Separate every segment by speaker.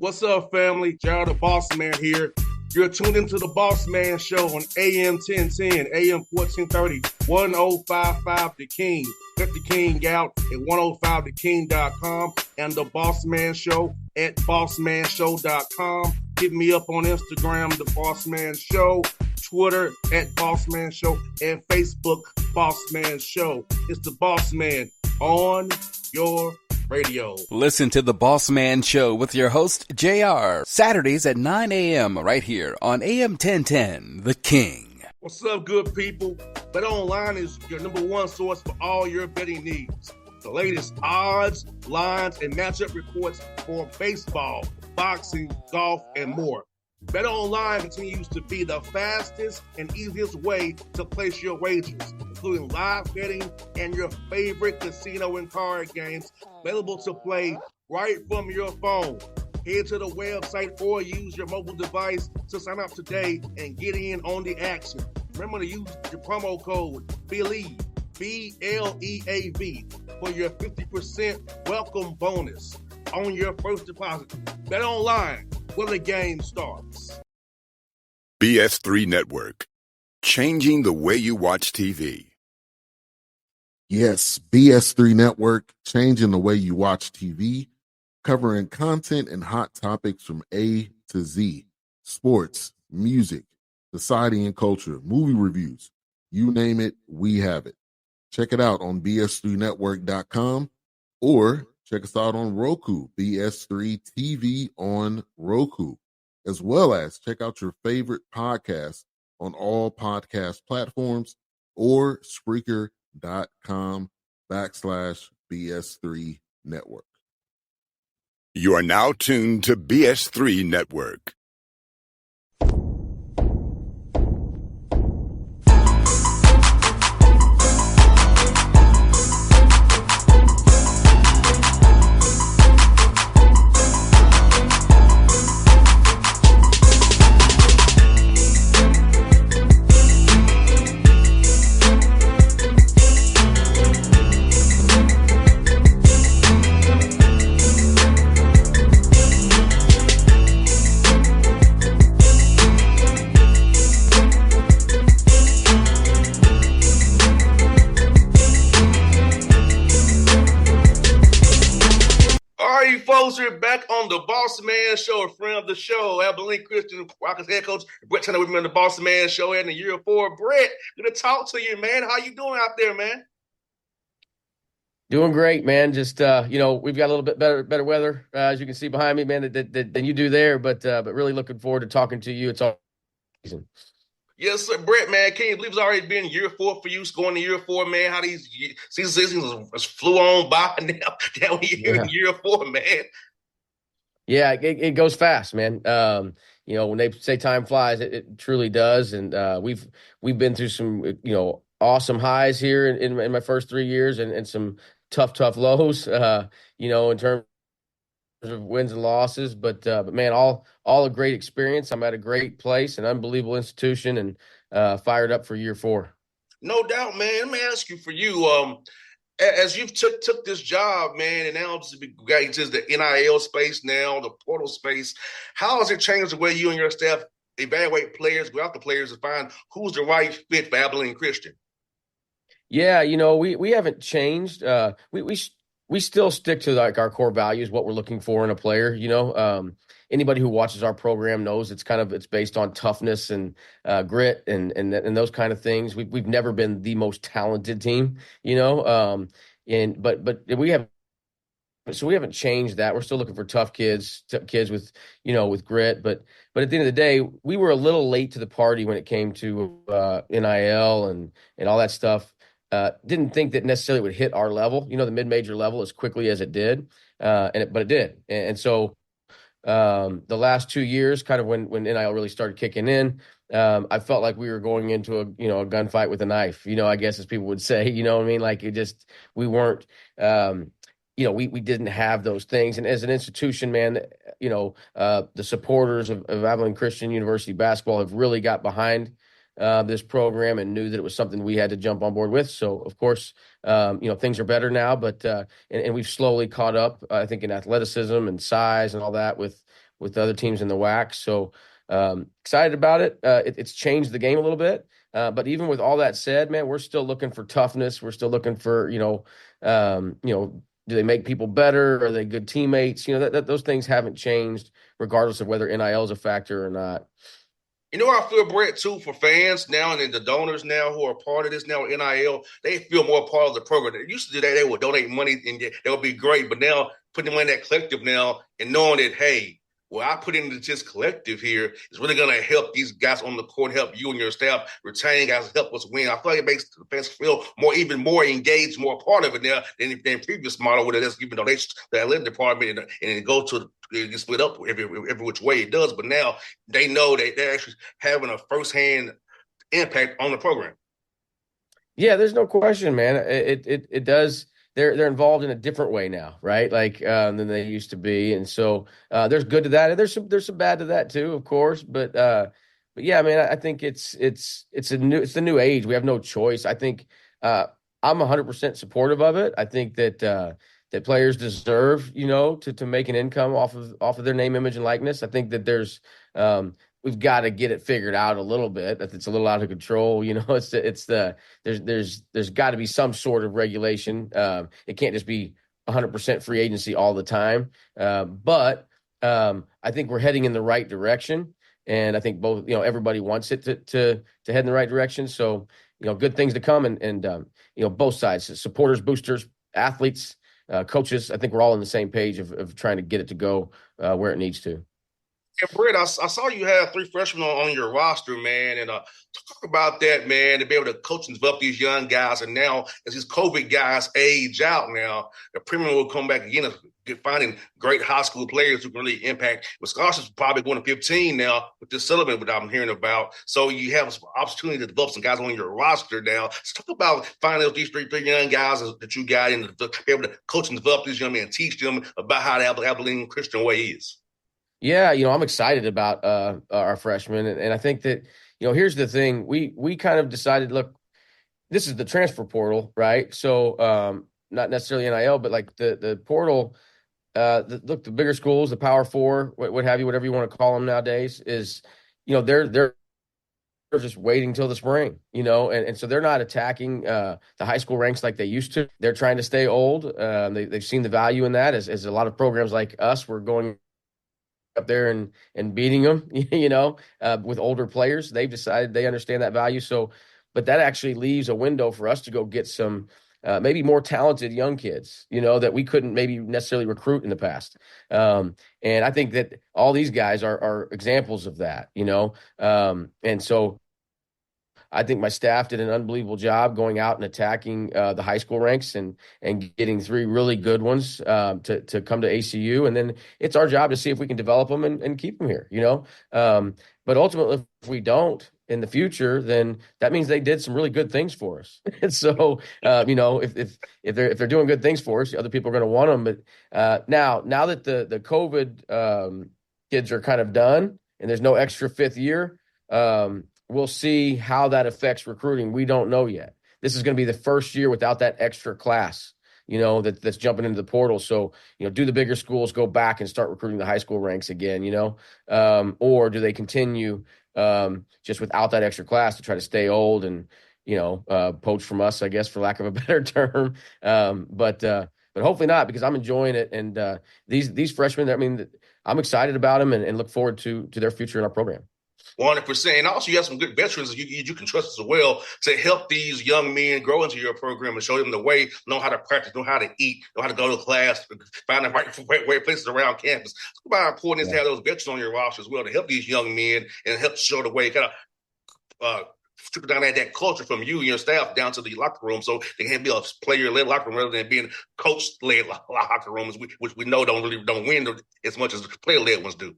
Speaker 1: What's up, family? Gerald the Bossman here. You're tuned into the Bossman Show on AM 1010, AM 1430, 1055 The King. Let the King out at 105theking.com and the Bossman Show at bossmanshow.com. Hit me up on Instagram, The Bossman Show, Twitter at Bossman Show, and Facebook, Bossman Show. It's the Bossman on your radio.
Speaker 2: Listen to the Bossman Show with your host, JR, Saturdays at 9 a.m. right here on AM 1010, The King.
Speaker 1: What's up, good people? Bet Online is your number one source for all your betting needs. The latest odds, lines, and matchup reports for baseball, boxing, golf, and more. Bet Online continues to be the fastest and easiest way to place your wagers, including live betting and your favorite casino and card games available to play right from your phone. Head to the website or use your mobile device to sign up today and get in on the action. Remember to use your promo code BELIEVE, B-L-E-A-V, for your 50% welcome bonus on your first deposit. Bet Online, where the game starts.
Speaker 3: BS3 Network, changing the way you watch TV.
Speaker 4: Yes, BS3 Network, changing the way you watch TV, covering content and hot topics from A to Z, sports, music, society and culture, movie reviews, you name it, we have it. Check it out on bs3network.com or check us out on Roku, BS3 TV on Roku, as well as check out your favorite podcast on all podcast platforms or Spreaker.com/BS3 Network.
Speaker 3: You are now tuned to BS3 Network.
Speaker 1: We're back on the Bossman Show, a friend of the show, Abilene Christian Rockets head coach Brette with me on the Bossman Show in the year 4. Brette, good to talk to you, man. How you doing out there, man?
Speaker 5: Doing great, man. Just we've got a little bit better weather, as you can see behind me, man, than you do there. But really looking forward to talking to you. It's all season.
Speaker 1: Yes, sir. Brette, man, can you believe it's already been year 4 for you? It's going to year 4, man. How these seasons flew on by now in year 4, man.
Speaker 5: Yeah, it goes fast, man. When they say time flies, it truly does. And we've been through some, awesome highs here in my first 3 years and some tough lows, in terms of wins and losses. But man, all a great experience. I'm at a great place, an unbelievable institution, and fired up for year 4.
Speaker 1: No doubt, man. Let me ask you for you. As you've took this job, man, and now just got into the NIL space now, the portal space, how has it changed the way you and your staff evaluate players, go out to players, and find who's the right fit for Abilene Christian?
Speaker 5: Yeah, we haven't changed. We still stick to like our core values, what we're looking for in a player. Anybody who watches our program knows it's based on toughness and grit and those kind of things. We've never been the most talented team, but we haven't changed that. We're still looking for tough kids with with grit. But at the end of the day, we were a little late to the party when it came to NIL and all that stuff. Didn't think that necessarily would hit our level, the mid-major level, as quickly as it did, but it did. And so the last 2 years, kind of when NIL really started kicking in, I felt like we were going into a gunfight with a knife, I guess, as people would say, what I mean? Like we weren't, we didn't have those things. And as an institution, man, the supporters of Abilene Christian University basketball have really got behind this program and knew that it was something we had to jump on board with. So, of course, things are better now, but and we've slowly caught up, I think, in athleticism and size and all that with with the other teams in the WAC. So excited about it. It's changed the game a little bit. But even with all that said, man, we're still looking for toughness. We're still looking for, do they make people better? Are they good teammates? Those things haven't changed regardless of whether NIL is a factor or not.
Speaker 1: You know, I feel, Brett, too, for fans now and then the donors now who are part of this now, NIL, they feel more part of the program. They used to do that. They would donate money and that would be great. But now putting them in that collective now and knowing that, hey, well, I put into this collective here is really going to help these guys on the court, help you and your staff retain guys, help us win. I feel like it makes the fans feel even more engaged, more part of it now than previous model where that's even though they athletic department and it goes to get split up every which way it does. But now they know that they're actually having a firsthand impact on the program.
Speaker 5: Yeah, there's no question, man. It does. They're involved in a different way now, right? Like than they used to be, and so there's good to that, and there's some bad to that too, of course. But yeah, man, I think it's the new age. We have no choice. I think I'm 100% supportive of it. I think that players deserve, to make an income off of their name, image, and likeness. I think that there's we've got to get it figured out a little bit. It's a little out of control. There's got to be some sort of regulation. It can't just be 100% free agency all the time. But I think we're heading in the right direction. And I think both, everybody wants it to head in the right direction. So, good things to come and both sides, supporters, boosters, athletes, coaches. I think we're all on the same page of trying to get it to go where it needs to.
Speaker 1: And Brett, I saw you have 3 freshmen on your roster, man, and talk about that, man, to be able to coach and develop these young guys. And now, as these COVID guys age out now, the premium will come back again of finding great high school players who can really impact. With scholarships probably going to 15 now with this Sullivan, what I'm hearing about. So you have some opportunity to develop some guys on your roster now. Let's talk about finding these three young guys that you got in to be able to coach and develop these young men and teach them about how the Abilene Christian way is.
Speaker 5: Yeah, I'm excited about our freshmen, and I think that here's the thing: we kind of decided, look, this is the transfer portal, right? So not necessarily NIL, but like the portal. Look, the bigger schools, the Power Four, what have you, whatever you want to call them nowadays, is they're just waiting till the spring, and so they're not attacking the high school ranks like they used to. They're trying to stay old. They've seen the value in that, as a lot of programs like us were going up there and beating them, with older players. They've decided they understand that value. So, but that actually leaves a window for us to go get some maybe more talented young kids, that we couldn't maybe necessarily recruit in the past. And I think that all these guys are examples of that, and so I think my staff did an unbelievable job going out and attacking the high school ranks and getting 3 really good ones to come to ACU. And then it's our job to see if we can develop them and keep them here, But ultimately, if we don't in the future, then that means they did some really good things for us. And so, if they're doing good things for us, other people are going to want them. But now that the COVID kids are kind of done and there's no extra 5th year, we'll see how that affects recruiting. We don't know yet. This is going to be the first year without that extra class, that's jumping into the portal. So, do the bigger schools go back and start recruiting the high school ranks again, or do they continue just without that extra class to try to stay old and, poach from us, I guess, for lack of a better term. But hopefully not, because I'm enjoying it. And these freshmen, I'm excited about them and look forward to their future in our program.
Speaker 1: 100%. And also, you have some good veterans you can trust as well to help these young men grow into your program and show them the way, know how to practice, know how to eat, know how to go to class, find the right places around campus. It's about how important it is to have those veterans on your roster as well to help these young men and help show the way, kind of strip down that culture from you and your staff down to the locker room, so they can be a player-led locker room rather than being coach-led locker rooms, which we know don't win as much as player-led ones do.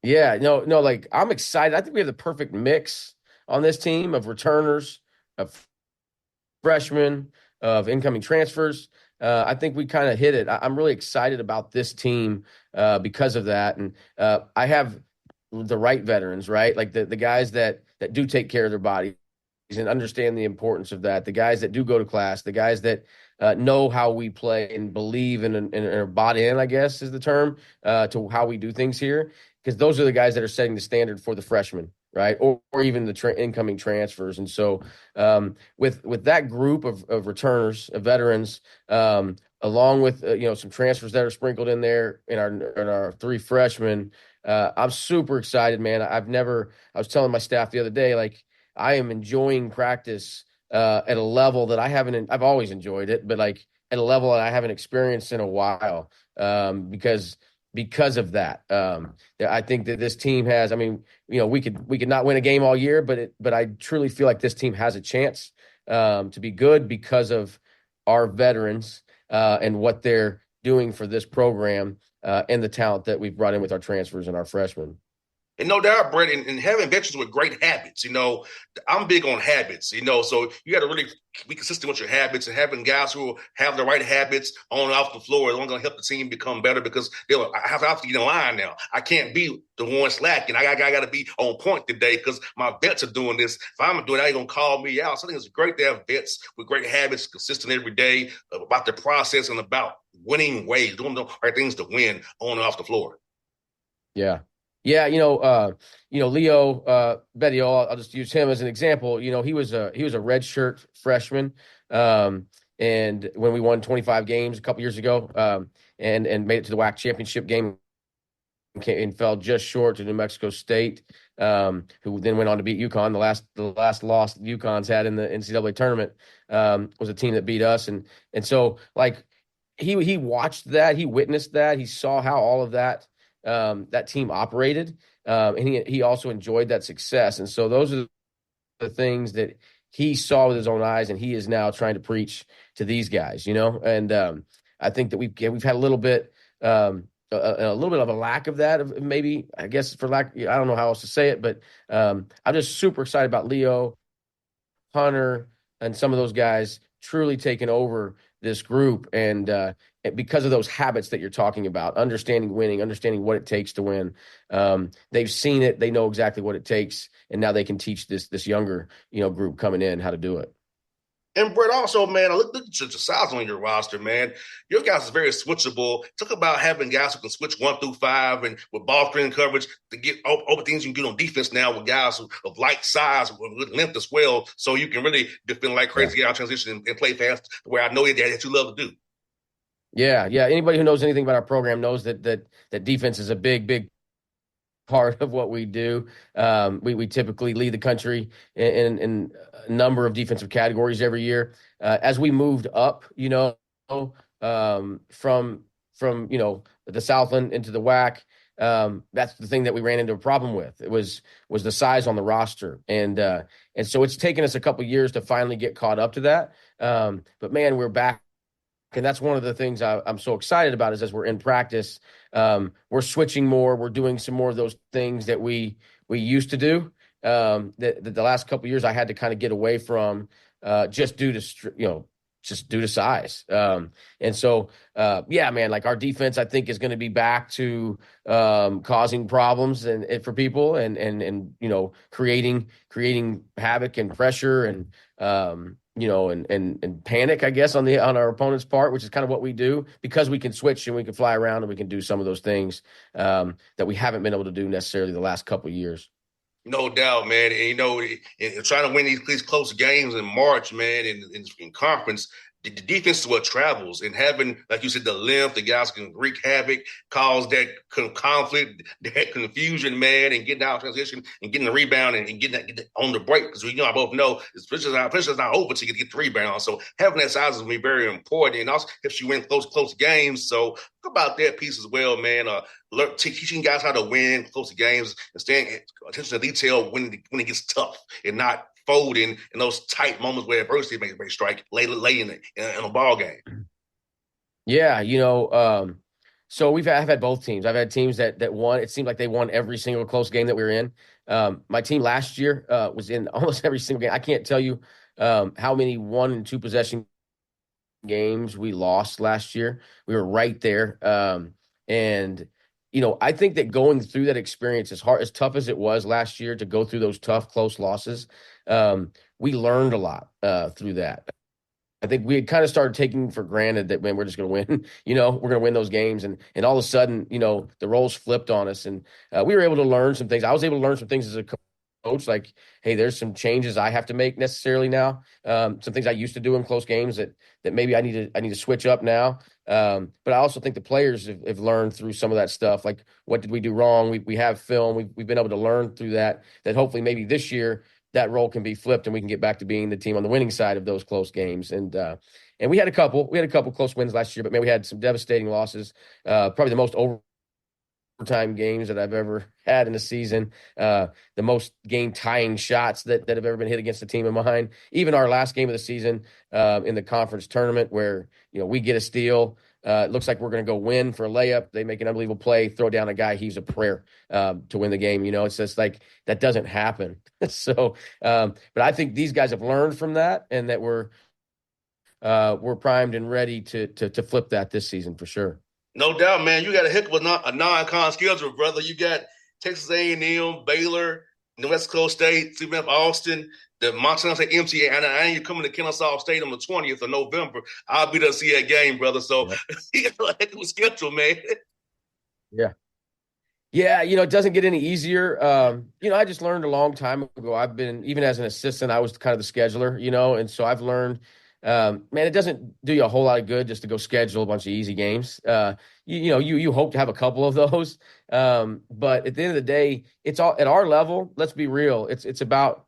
Speaker 5: Yeah, no, like I'm excited. I think we have the perfect mix on this team of returners, of freshmen, of incoming transfers. I think we kind of hit it. I'm really excited about this team because of that. And I have the right veterans, right? Like the guys that do take care of their bodies and understand the importance of that. The guys that do go to class, the guys that know how we play and believe and are bought in, I guess is the term, to how we do things here. because those are the guys that are setting the standard for the freshmen, right? Or even the incoming transfers. And so with that group of returners, of veterans, along with some transfers that are sprinkled in there in our three freshmen, I'm super excited, man. I was telling my staff the other day, like, I am enjoying practice at a level that I've always enjoyed it, but like at a level that I haven't experienced in a while, because of that. I think that this team has, I mean, we could not win a game all year, but I truly feel like this team has a chance to be good because of our veterans and what they're doing for this program and the talent that we've brought in with our transfers and our freshmen.
Speaker 1: And no doubt, Brett, and having veterans with great habits, I'm big on habits, so you got to really be consistent with your habits, and having guys who have the right habits on and off the floor is only going to help the team become better, because I have to get in line now. I can't be the one slacking. I got to be on point today because my vets are doing this. If I'm doing it, they're going to call me out. So I think it's great to have vets with great habits, consistent every day, about the process and about winning ways, doing the right things to win on and off the floor.
Speaker 5: Yeah. Yeah, Leo Bettiol, I'll just use him as an example. He was a redshirt freshman, and when we won 25 games a couple years ago, and made it to the WAC championship game, and fell just short to New Mexico State, who then went on to beat UConn. The last loss UConn's had in the NCAA tournament was a team that beat us, and so like he watched that, he witnessed that, he saw how all of that. That team operated, and he also enjoyed that success. And so those are the things that he saw with his own eyes, and he is now trying to preach to these guys, And I think that we've had a little bit of a lack of that, maybe, I guess, for lack, I don't know how else to say it, but I'm just super excited about Leo, Hunter, and some of those guys truly taking over this group, and because of those habits that you're talking about, understanding winning, understanding what it takes to win. They've seen it, they know exactly what it takes, and now they can teach this younger group coming in how to do it.
Speaker 1: And Brett, also, man, I look at the size on your roster, man. Your guys is very switchable. Talk about having guys who can switch 1 through 5 and with ball screen coverage to get over things you can get on defense now with guys of light size, with length as well. So you can really defend like crazy out transition and play fast, where I know that you love to do.
Speaker 5: Yeah. Anybody who knows anything about our program knows that defense is a big part of what we do. We typically lead the country in a number of defensive categories every year. As we moved up, from the Southland into the WAC, that's the thing that we ran into a problem with. It was the size on the roster, and so it's taken us a couple of years to finally get caught up to that. But man, we're back. And that's one of the things I'm so excited about, is as we're in practice, we're switching more. We're doing some more of those things that we used to do. That the last couple of years I had to kind of get away from, just due to size. And so, man, like our defense, I think, is going to be back to causing problems and for people, and creating havoc and pressure and and panic, I guess, on our opponent's part, which is kind of what we do, because we can switch and we can fly around and we can do some of those things that we haven't been able to do necessarily the last couple of years.
Speaker 1: No doubt, man. And, and trying to win these close games in March, man, in conference, the defense is what travels, and having, like you said, the length, the guys can wreak havoc, cause that conflict, that confusion, man, and getting out of transition and getting the rebound and getting that on the break. Because I both know pressure's not over till you get the rebound. So having that size is going to be very important, and also helps you win close games. So talk about that piece as well, man. Teaching guys how to win close games and staying attention to detail when it gets tough, and not folding in those tight moments where adversity may strike late in a ball game.
Speaker 5: Yeah, so I've had both teams. I've had teams that won. It seemed like they won every single close game that we were in. My team last year was in almost every single game. I can't tell you how many 1 and 2 possession games we lost last year. We were right there. And I think that going through that experience, as tough as it was last year to go through those tough, close losses, we learned a lot through that. I think we had kind of started taking for granted that, man, we're just going to win, we're going to win those games. And all of a sudden, the roles flipped on us, and we were able to learn some things. I was able to learn some things as a coach, like, hey, there's some changes I have to make necessarily now. Some things I used to do in close games that maybe I need to switch up now. But I also think the players have learned through some of that stuff. Like, what did we do wrong? We have film. We've been able to learn through that hopefully maybe this year that role can be flipped and we can get back to being the team on the winning side of those close games. And we had a couple close wins last year, but man, we had some devastating losses. Probably the most overtime games that I've ever had in a season. The most game tying shots that have ever been hit against a team of mine. Even our last game of the season in the conference tournament where, we get a steal. It looks like we're going to go win for a layup. They make an unbelievable play, throw down a guy, heaves a prayer to win the game. It's just like that doesn't happen. So, but I think these guys have learned from that, and that we're primed and ready to flip that this season for sure.
Speaker 1: No doubt, man. You got a heck of a non-con schedule, brother. You got Texas A&M, Baylor, New Mexico State, CBF Austin, the Montana State MCA, and you're coming to Kennesaw State on the 20th of November. I'll be there to see that game, brother. So you got a heck of a schedule, man.
Speaker 5: Yeah. Yeah, it doesn't get any easier. I just learned a long time ago. I've been, even as an assistant, I was kind of the scheduler, and so I've learned, man, it doesn't do you a whole lot of good just to go schedule a bunch of easy games. You hope to have a couple of those. But at the end of the day, it's all at our level. Let's be real. It's about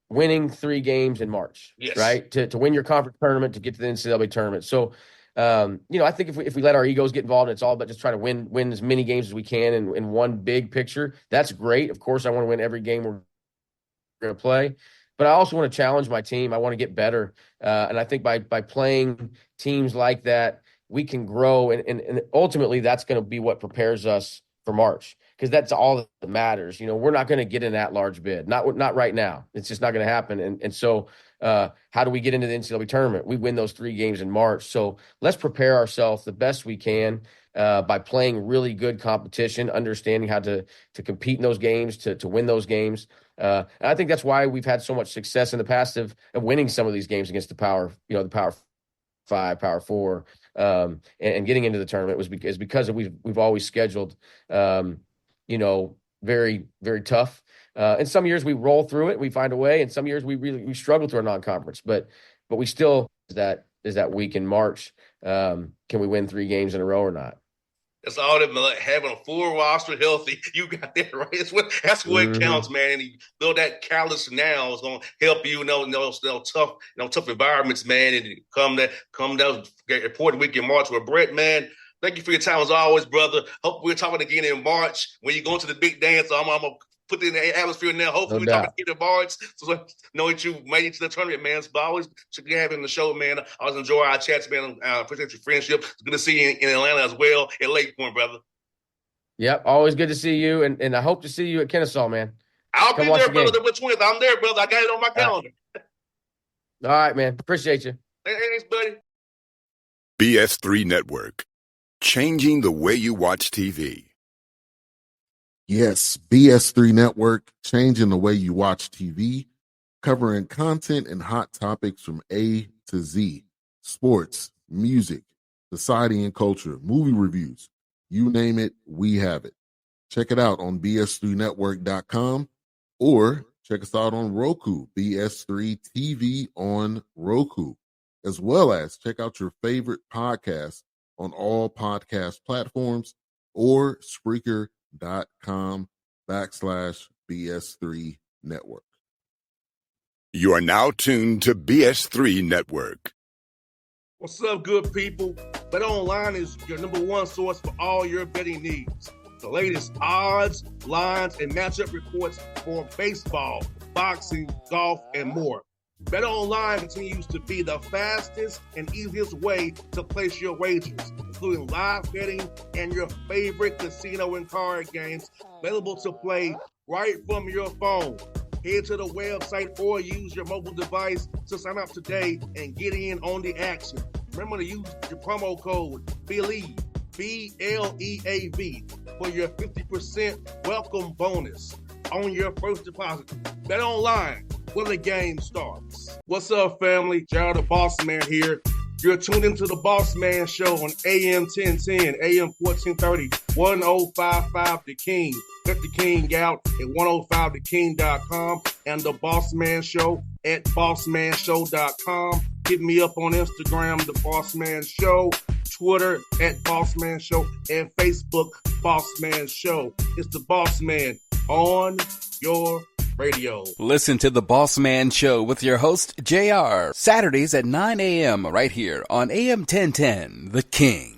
Speaker 5: winning 3 games in March,
Speaker 1: yes,
Speaker 5: right? To win your conference tournament, to get to the NCAA tournament. So, I think if we let our egos get involved, and it's all about just trying to win as many games as we can in one big picture. That's great. Of course, I want to win every game we're going to play, but I also want to challenge my team. I want to get better. And I think by playing teams like that, we can grow. And ultimately that's going to be what prepares us for March, because that's all that matters. We're not going to get in that large bid. Not right now. It's just not going to happen. And so how do we get into the NCAA tournament? We win those 3 games in March. So let's prepare ourselves the best we can by playing really good competition, understanding how to compete in those games, to win those games. And I think that's why we've had so much success in the past of winning some of these games against the Power 5, Power 4, and getting into the tournament is because we've always scheduled, very, very tough. And some years we roll through it, we find a way, and some years we struggle through our non-conference, but we still is that week in March. Can we win 3 games in a row or not?
Speaker 1: That's all that, like, having a full roster healthy. You got that right. That's what it counts, man. And you build that callus now is going to help you, tough environments, man. And come that important week in March with Brette, man. Thank you for your time as always, brother. Hope we're talking again in March when you go to the big dance. I'm going to put it in the atmosphere now. Hopefully we're talking again in March. So know that you made it to the tournament, man. But always should have you on the show, man. I always enjoy our chats, man. I appreciate your friendship. It's good to see you in Atlanta as well at Lake Point, brother.
Speaker 5: Yep, always good to see you, and I hope to see you at Kennesaw, man.
Speaker 1: I'll be there, brother. The 20th. I'm there, brother. I got it on my calendar.
Speaker 5: All right, man. Appreciate you.
Speaker 1: Thanks, buddy.
Speaker 3: BS3 Network. Changing the way you watch TV.
Speaker 4: Yes, BS3 Network, changing the way you watch TV, covering content and hot topics from A to Z, sports, music, society and culture, movie reviews, you name it, we have it. Check it out on bs3network.com or check us out on Roku, BS3 TV on Roku, as well as check out your favorite podcast on all podcast platforms or Spreaker.com/BS3 Network.
Speaker 3: You are now tuned to BS3 Network.
Speaker 1: What's up, good people? Bet Online is your number one source for all your betting needs. The latest odds, lines, and matchup reports for baseball, boxing, golf, and more. Bet Online continues to be the fastest and easiest way to place your wagers, including live betting and your favorite casino and card games available to play right from your phone. Head to the website or use your mobile device to sign up today and get in on the action. Remember to use your promo code BELIEVE, BLEAV, for your 50% welcome bonus on your first deposit. Bet Online, when the game starts. What's up, family? Jared the Bossman here. You're tuned into the Bossman Show on AM 1010, AM 1430, 1055 The King. Let the King out at 105theking.com and the Bossman Show at bossmanshow.com. Hit me up on Instagram, The Bossman Show, Twitter at Bossman Show, and Facebook, Bossman Show. It's the Bossman on your radio.
Speaker 2: Listen to the Bossman Show with your host, JR, Saturdays at 9 a.m. right here on AM 1010, The King.